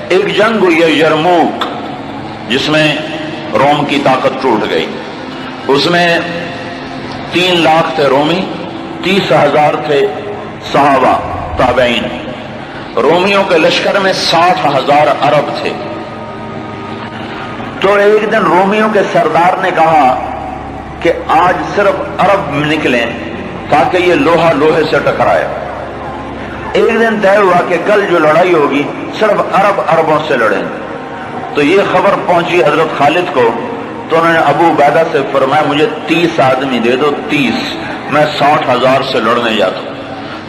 ایک جنگ ہوئی ہے یرموک، جس میں روم کی طاقت ٹوٹ گئی. اس میں 3 لاکھ تھے رومی، 30,000 تھے صحابہ تابعین. رومیوں کے لشکر میں 60,000 عرب تھے. تو ایک دن رومیوں کے سردار نے کہا کہ آج صرف عرب نکلیں تاکہ یہ لوہا لوہے سے ٹکرائے. ایک دن طے ہوا کہ کل جو لڑائی ہوگی صرف عرب عربوں سے لڑیں. تو یہ خبر پہنچی حضرت خالد کو، تو انہوں نے ابو عبیدہ سے فرمایا مجھے 30 آدمی دے دو، 30، میں 60,000 سے لڑنے جاتا ہوں.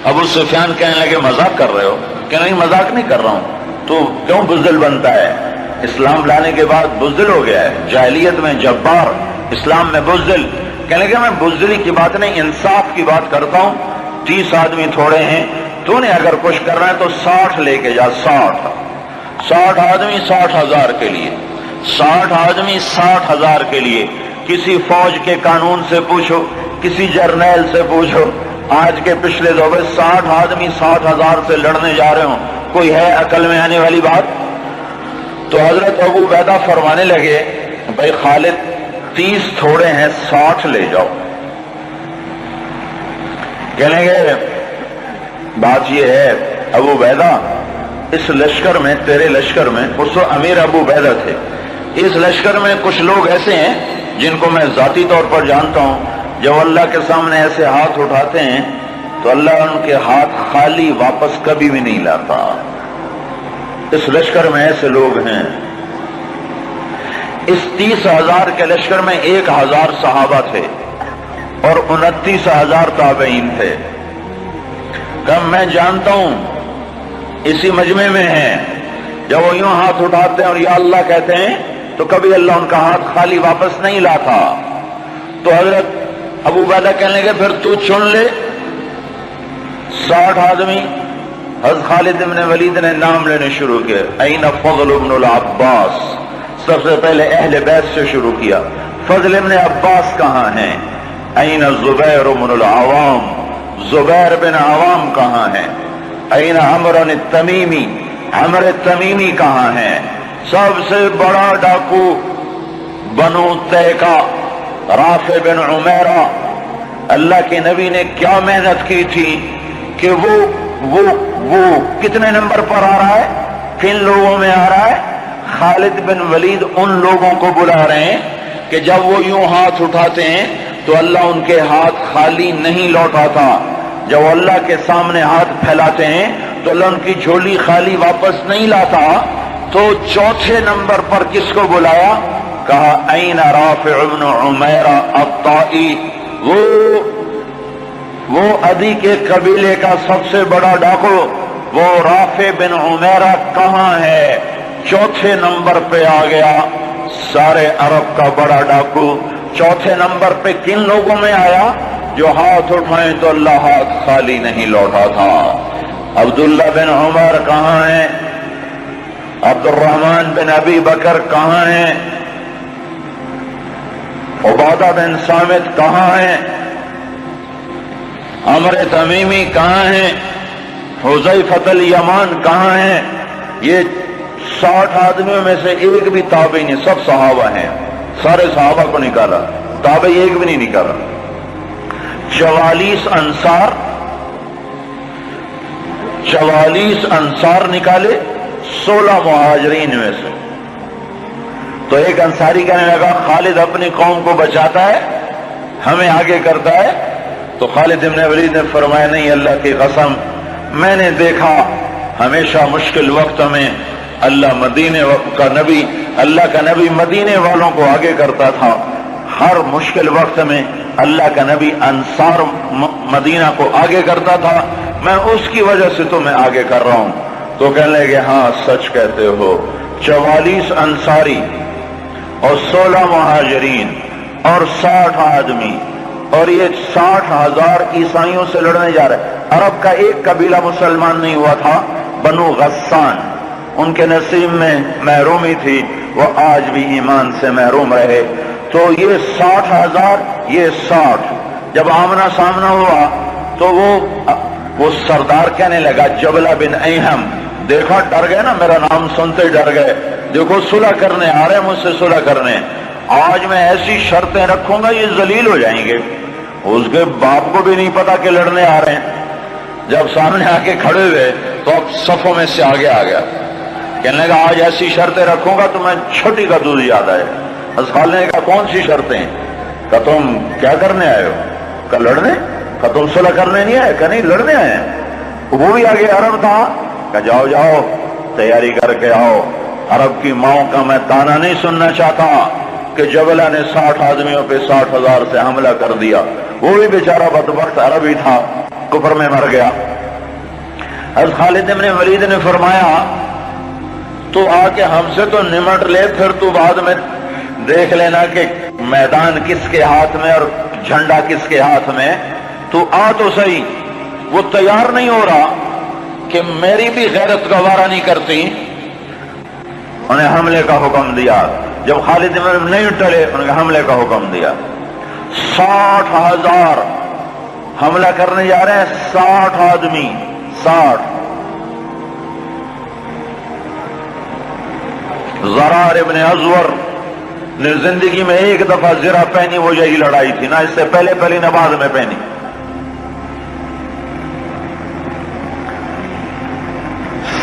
ابو سفیان کہنے لگے مذاق کر رہے ہو؟ کہ نہیں مذاق نہیں کر رہا ہوں. تو کیوں بزدل بنتا ہے؟ اسلام لانے کے بعد بزدل ہو گیا ہے، جاہلیت میں جبار، اسلام میں بزدل. کہنے لگے میں بزدلی کی بات نہیں، انصاف کی بات کرتا ہوں. 30 آدمی تھوڑے ہیں، تو نے اگر کچھ کر رہا ہے تو 60 لے کے جا. 60 آدمی 60,000 کے لیے، 60 آدمی 60,000 کے لیے. کسی فوج کے قانون سے پوچھو، کسی جرنیل سے پوچھو، آج کے پچھلے دور میں 60 آدمی 60,000 سے لڑنے جا رہے ہوں، کوئی ہے عقل میں آنے والی بات؟ تو حضرت ابو عبیدہ فرمانے لگے بھائی خالد 30 تھوڑے ہیں، 60 لے جاؤ. کہنے گے بات یہ ہے ابو عبیدہ، اس لشکر میں، تیرے لشکر میں، اس وقت امیر ابو عبیدہ تھے، اس لشکر میں کچھ لوگ ایسے ہیں جن کو میں ذاتی طور پر جانتا ہوں، جب اللہ کے سامنے ایسے ہاتھ اٹھاتے ہیں تو اللہ ان کے ہاتھ خالی واپس کبھی بھی نہیں لاتا. اس لشکر میں ایسے لوگ ہیں. اس 30,000 کے لشکر میں 1,000 صحابہ تھے اور 29,000 تابعین تھے. کم میں جانتا ہوں اسی مجمع میں ہیں، جب وہ یوں ہاتھ اٹھاتے ہیں اور یا اللہ کہتے ہیں تو کبھی اللہ ان کا ہاتھ خالی واپس نہیں لاتا. تو حضرت ابو عبیدہ کہنے لگے پھر تو چن لے 60 آدمی. حضرت خالد بن ولید نے نام لینے شروع کیے. این فضل بن العباس، سب سے پہلے اہل بیت سے شروع کیا. فضل بن عباس کہاں ہیں؟ این زبیر بن العوام، زبیر بن عوام کہاں ہیں؟ این عمر التمیمی، عمر التمیمی کہاں ہیں؟ سب سے بڑا ڈاکو بنو طے کا رافع بن عمیرہ. اللہ کے نبی نے کیا محنت کی تھی کہ وہ کتنے نمبر پر آ رہا ہے، کن لوگوں میں آ رہا ہے؟ خالد بن ولید ان لوگوں کو بلا رہے ہیں کہ جب وہ یوں ہاتھ اٹھاتے ہیں تو اللہ ان کے ہاتھ خالی نہیں لوٹاتا. جب اللہ کے سامنے ہاتھ پھیلاتے ہیں تو اللہ ان کی جھولی خالی واپس نہیں لاتا. تو چوتھے نمبر پر کس کو بلایا؟ کہا این رافع بن عمیرہ الطائی، وہ عدی کے قبیلے کا سب سے بڑا ڈاکو، وہ رافع بن عمیرہ کہاں ہے؟ چوتھے نمبر پہ آ گیا. سارے عرب کا بڑا ڈاکو چوتھے نمبر پہ کن لوگوں میں آیا؟ جو ہاتھ اٹھائیں تو اللہ ہاتھ خالی نہیں لوٹا تھا. عبداللہ بن عمر کہاں ہیں؟ عبد الرحمن بن ابی بکر کہاں ہیں؟ عبادہ بن صامت کہاں ہیں؟ عمر تمیمی کہاں ہیں؟ حذیفہ الیمان کہاں ہیں؟ یہ 60 آدمیوں میں سے ایک بھی تابعی نہیں، سب صحابہ ہیں. سارے صحابہ کو نکالا، تابعی ایک بھی نہیں نکالا. 44 انصار نکالے 16 مہاجرین میں سے. تو ایک انصاری کہنے لگا خالد اپنی قوم کو بچاتا ہے، ہمیں آگے کرتا ہے. تو خالد بن ولید نے فرمایا نہیں، اللہ کی قسم میں نے دیکھا ہمیشہ مشکل وقت میں اللہ کا نبی مدینے والوں کو آگے کرتا تھا. ہر مشکل وقت میں اللہ کا نبی انصار مدینہ کو آگے کرتا تھا. میں اس کی وجہ سے تو میں آگے کر رہا ہوں. تو کہنے لگے ہاں سچ کہتے ہو. 44 انصاری اور 16 مہاجرین اور 60 آدمی، اور یہ 60,000 عیسائیوں سے لڑنے جا رہے. عرب کا ایک قبیلہ مسلمان نہیں ہوا تھا، بنو غسان. ان کے نصیب میں محرومی تھی، وہ آج بھی ایمان سے محروم رہے. تو یہ 60,000، یہ 60. جب آمنا سامنا ہوا تو وہ سردار کہنے لگا جبلہ بن ایہم، دیکھا ڈر گئے نا، میرا نام سنتے ہی ڈر گئے، دیکھو صلح کرنے آ رہے ہیں مجھ سے صلح کرنے، آج میں ایسی شرطیں رکھوں گا یہ ذلیل ہو جائیں گے۔ اس کے باپ کو بھی نہیں پتا کہ لڑنے آ رہے ہیں، جب سامنے آ کے کھڑے ہوئے تو اب صفوں میں سے آگے آ گیا، کہنے لگا آج ایسی شرطیں رکھوں گا تو میں چھوٹی کا دودھ یاد آئے۔ خالد نے کہا کون سی شرطیں؟ کہ تم کیا کرنے آئے ہو؟ کہ لڑنے۔ کہ تم صلح کرنے نہیں آئے؟ کہ نہیں لڑنے آئے ہیں۔ وہ بھی آگے عرب تھا، کہ جاؤ جاؤ تیاری کر کے آؤ، عرب کی ماؤں کا میں تانا نہیں سننا چاہتا کہ جبلہ نے 60 آدمیوں پہ 60,000 سے حملہ کر دیا، وہ بھی بیچارہ بدبخت عربی تھا، کفر میں مر گیا۔ حضرت خالد بن ولید نے فرمایا تو آ کے ہم سے تو نمٹ لے، پھر تو بعد میں دیکھ لینا کہ میدان کس کے ہاتھ میں اور جھنڈا کس کے ہاتھ میں، تو آ تو صحیح۔ وہ تیار نہیں ہو رہا کہ میری بھی غیرت گوارا نہیں کرتی، انہیں حملے کا حکم دیا۔ جب خالد بن نہیں ٹلے انہیں حملے کا حکم دیا۔ 60,000 حملہ کرنے جا رہے ہیں، 60 آدمی، 60۔ زرار ابن ازور نے زندگی میں ایک دفعہ زرہ پہنی، وہ یہی لڑائی تھی، نہ اس سے پہلے نماز میں پہنی۔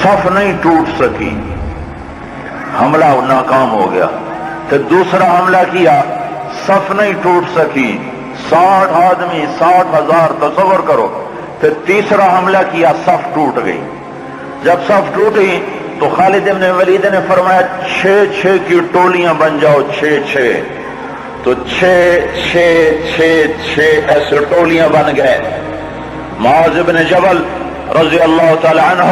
صف نہیں ٹوٹ سکی، حملہ ناکام ہو گیا۔ پھر دوسرا حملہ کیا، صف نہیں ٹوٹ سکی، 60 آدمی، 60,000، تصور کرو۔ پھر تیسرا حملہ کیا، صف ٹوٹ گئی۔ جب صف ٹوٹی تو خالد بن ولید نے فرمایا 6 کی ٹولیاں بن جاؤ، 6 تو 6 ایسے ٹولیاں بن گئے۔ معاذ بن جبل رضی اللہ تعالی عنہ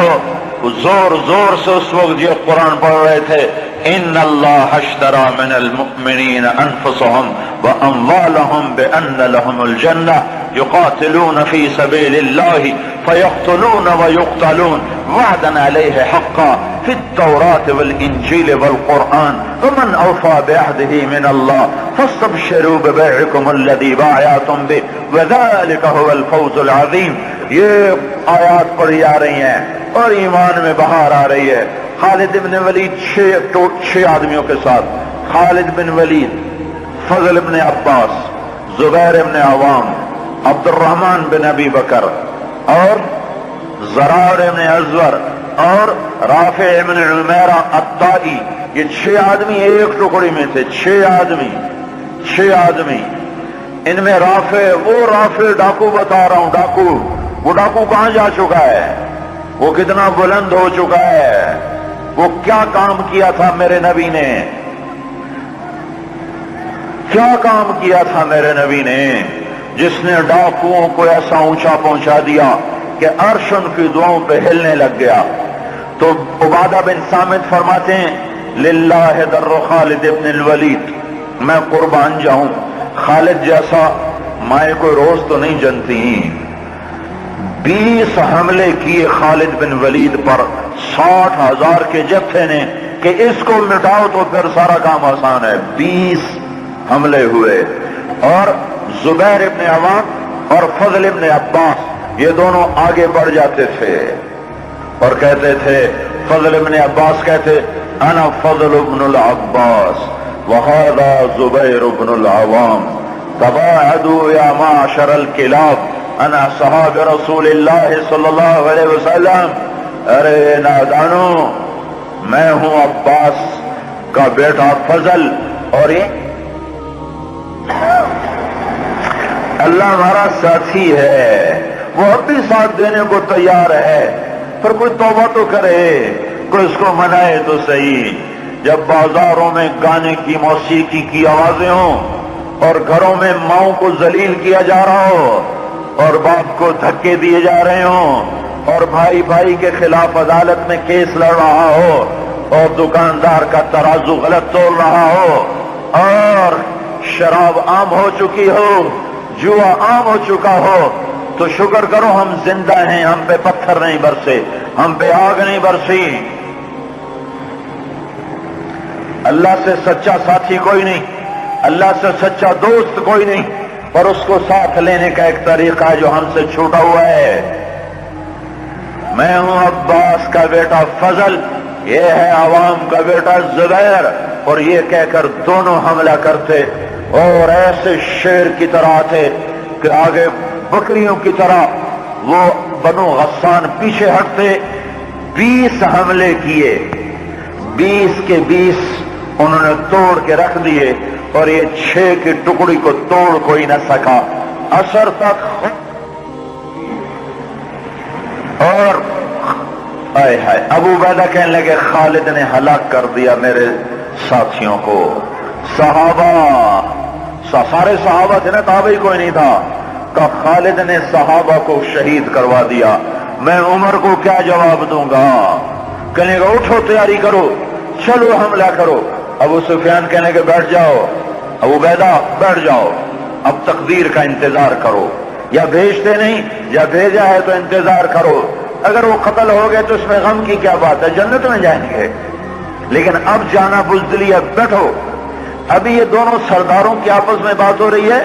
زور زور سے اس وقت یہ قرآن پڑھ رہے تھے، ان اللہ اشترى من المؤمنین انفسهم واموالهم بان لهم الجنہ یقاتلون فی سبیل اللہ فیقتلون ویقتلون وعدا علیہ حقا فی التوراة والانجیل والقرآن ومن اوفى بعهده من اللہ فاستبشروا ببیعکم الذی بايعتم به وذلك هو الفوز العظیم۔ یہ آیات پڑھی جا رہی ہیں اور ایمان میں بہار آ رہی ہے۔ خالد بن ولید 6 آدمیوں کے ساتھ، خالد بن ولید، فضل بن عباس، زبیر بن عوام، عبد الرحمن بن ابی بکر اور زرار بن ازور اور رافع بن عمیرہ الطائی، یہ 6 آدمی ایک ٹکڑی میں تھے۔ 6 آدمی، ان میں رافع، وہ رافع ڈاکو بتا رہا ہوں، ڈاکو، وہ ڈاکو کہاں جا چکا ہے، وہ کتنا بلند ہو چکا ہے، وہ کیا کام کیا تھا میرے نبی نے، کیا کام کیا تھا میرے نبی نے، جس نے ڈاکوؤں کو ایسا اونچا پہنچا دیا کہ عرش ان کی دعاؤں پہ ہلنے لگ گیا۔ تو عبادہ بن صامت فرماتے ہیں للہ در خالد ابن الولید، میں قربان جاؤں، خالد جیسا مائے کوئی روز تو نہیں جنتی۔ 20 حملے کیے خالد بن ولید پر 60,000 کے جتھے نے کہ اس کو مٹاؤ تو پھر سارا کام آسان ہے۔ 20 حملے ہوئے، اور زبیر ابن عوام اور فضل ابن عباس یہ دونوں آگے بڑھ جاتے تھے اور کہتے تھے، فضل ابن عباس کہتے انا فضل ابن العباس وہذا زبیر ابن العوام تباعدوا یا معشر الکلاب انا صحاب رسول اللہ صلی اللہ علیہ وسلم۔ ارے نادانو، میں ہوں عباس کا بیٹا فضل، اور یہ اللہ ہمارا ساتھی ہے، وہ اب بھی ساتھ دینے کو تیار ہے، پر کوئی توبہ تو کرے، کوئی اس کو منائے تو صحیح۔ جب بازاروں میں گانے کی، موسیقی کی آوازیں ہوں اور گھروں میں ماؤں کو ذلیل کیا جا رہا ہو اور باپ کو دھکے دیے جا رہے ہوں اور بھائی بھائی کے خلاف عدالت میں کیس لڑ رہا ہو اور دکاندار کا ترازو غلط تول رہا ہو اور شراب عام ہو چکی ہو، جوا عام ہو چکا ہو، تو شکر کرو ہم زندہ ہیں، ہم پہ پتھر نہیں برسے، ہم پہ آگ نہیں برسی۔ اللہ سے سچا ساتھی کوئی نہیں، اللہ سے سچا دوست کوئی نہیں، پر اس کو ساتھ لینے کا ایک طریقہ ہے جو ہم سے چھوٹا ہوا ہے۔ میں ہوں عباس کا بیٹا فضل، یہ ہے عوام کا بیٹا زبیر، اور یہ کہہ کر دونوں حملہ کرتے اور ایسے شیر کی طرح تھے کہ آگے بکریوں کی طرح وہ بنو غسان پیچھے ہٹتے۔ 20 حملے کیے، 20 کے 20 انہوں نے توڑ کے رکھ دیے، اور یہ 6 کی ٹکڑی کو توڑ کوئی نہ سکا۔ عصر تک اور آئے ہائے ابو عبیدہ کہنے لگے خالد نے ہلاک کر دیا میرے ساتھیوں کو۔ صحابہ سارے صحابہ تھے نا، تابعی کوئی نہیں تھا، کہ خالد نے صحابہ کو شہید کروا دیا، میں عمر کو کیا جواب دوں گا؟ کہنے گا اٹھو تیاری کرو، چلو حملہ کرو۔ ابو سفیان کہنے کے بیٹھ جاؤ، ابو عبیدہ بیٹھ جاؤ، اب تقدیر کا انتظار کرو، یا بھیجتے نہیں یا بھیجا ہے تو انتظار کرو، اگر وہ قتل ہو گئے تو اس میں غم کی کیا بات ہے، جنت میں جائیں گے، لیکن اب جانا بزدلی ہے، بیٹھو۔ ابھی یہ دونوں سرداروں کی آپس میں بات ہو رہی ہے،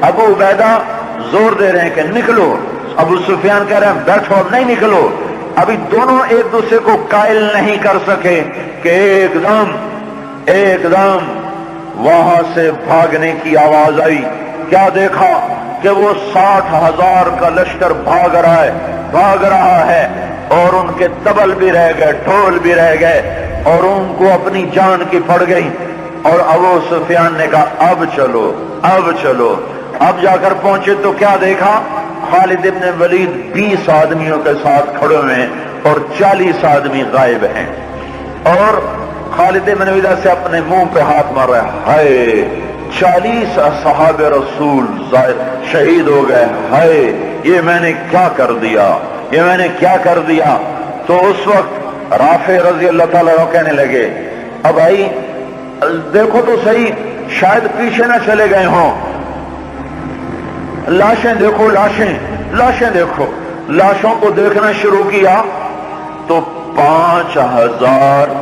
ابو عبیدہ زور دے رہے ہیں کہ نکلو، ابو سفیان کہہ رہے ہیں بیٹھو اب نہیں نکلو۔ ابھی دونوں ایک دوسرے کو قائل نہیں کر سکے کہ ایک دم وہاں سے بھاگنے کی آواز آئی۔ کیا دیکھا کہ وہ 60,000 کا لشکر بھاگ رہا ہے، اور ان کے طبل بھی رہ گئے، ڈھول بھی رہ گئے، اور ان کو اپنی جان کی پڑ گئی۔ اور ابو سفیان نے کہا اب چلو۔ اب جا کر پہنچے تو کیا دیکھا؟ خالد ابن ولید 20 آدمیوں کے ساتھ کھڑے ہوئے ہیں اور 40 آدمی غائب ہیں، اور خالد ابن ولید سے اپنے منہ پہ ہاتھ مار رہا ہے، ہائے 40 اصحاب رسول شہید ہو گئے، ہائے یہ میں نے کیا کر دیا۔ تو اس وقت رافع رضی اللہ تعالیٰ عنہ کہنے لگے اب بھائی دیکھو تو صحیح، شاید پیچھے نہ چلے گئے ہوں، لاشیں دیکھو، لاشیں دیکھو۔ لاشوں کو دیکھنا شروع کیا تو 5,000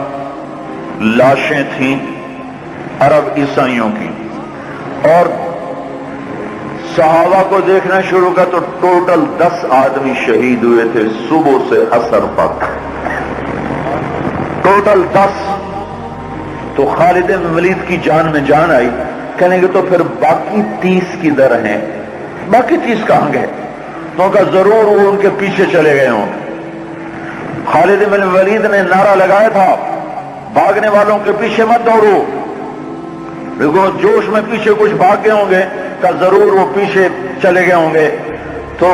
لاشیں تھیں عرب عیسائیوں کی، اور صحابہ کو دیکھنا شروع کیا تو ٹوٹل 10 آدمی شہید ہوئے تھے صبح سے عصر تک، ٹوٹل 10۔ تو خالد بن ولید کی جان میں جان آئی، کہنے گے تو پھر باقی 30 کدھر ہیں؟ باقی 30 کہاں گئے؟ تو کہا ضرور وہ ان کے پیچھے چلے گئے ہوں۔ خالد بن ولید نے نعرہ لگایا تھا بھاگنے والوں کے پیچھے مت دوڑو، دیکھو جوش میں پیچھے کچھ بھاگ گئے ہوں گے، کہ ضرور وہ پیچھے چلے گئے ہوں گے، تو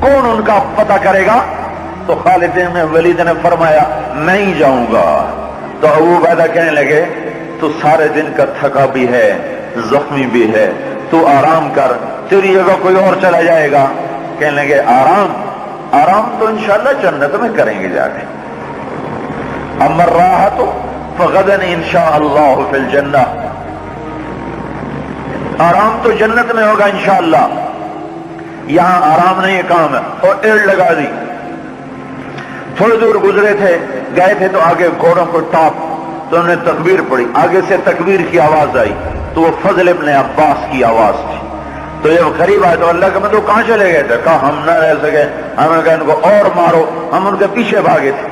کون ان کا پتہ کرے گا؟ تو خالد بن ولید نے فرمایا میں ہی جاؤں گا۔ تو ابو عبیدہ کہنے لگے تو سارے دن کا تھکا بھی ہے، زخمی بھی ہے، تو آرام کر، تیری جگہ کوئی اور چلا جائے گا۔ کہنے لگے آرام تو انشاءاللہ جنت میں کریں گے جا کے، اما الراحۃ فغدا انشاءاللہ فی الجنہ، آرام تو جنت میں ہوگا انشاءاللہ، یہاں آرام نہیں کام ہے۔ اور ایڑ لگا دی، تھوڑی دور گزرے تھے، گئے تھے تو آگے گھوڑوں کو ٹاپ، تو انہوں نے تکبیر پڑھی، آگے سے تکبیر کی آواز آئی تو وہ فضل ابن عباس کی آواز تھی۔ تو جب قریب آئے تو اللہ کے بندو کہاں چلے گئے تھے؟ کہا ہم نہ رہ سکے، ہمیں کہا ان کو اور مارو، ہم ان کے پیچھے بھاگے تھے۔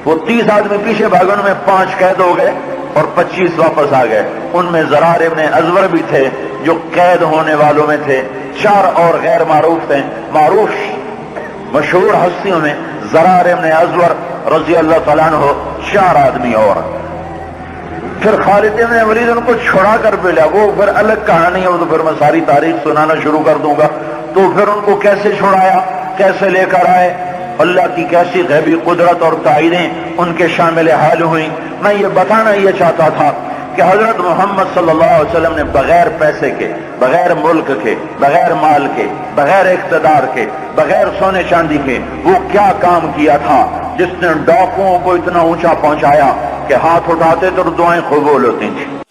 وہ 30 آدمی پیچھے بھاگے، ان میں 5 قید ہو گئے اور 25 واپس آ گئے۔ ان میں زرار ابن ازور بھی تھے جو قید ہونے والوں میں تھے، 4 اور غیر معروف تھے، معروف مشہور ہستیوں میں زرار ابن ازور رضی اللہ تعالیٰ عنہ، 4 آدمی اور۔ پھر خالد بن ولید ان کو چھڑا کر ملا، وہ پھر الگ کہانی ہے، وہ تو پھر میں ساری تاریخ سنانا شروع کر دوں گا۔ تو پھر ان کو کیسے چھڑایا، کیسے لے کر آئے، اللہ کی کیسی غیبی قدرت اور تعینیں ان کے شامل حال ہوئیں۔ میں یہ بتانا یہ چاہتا تھا کہ حضرت محمد صلی اللہ علیہ وسلم نے بغیر پیسے کے، بغیر ملک کے، بغیر مال کے، بغیر اقتدار کے، بغیر سونے چاندی کے وہ کیا کام کیا تھا جس نے ڈاکوؤں کو اتنا اونچا پہنچایا کہ ہاتھ اٹھاتے تو دعائیں قبول ہوتی تھیں۔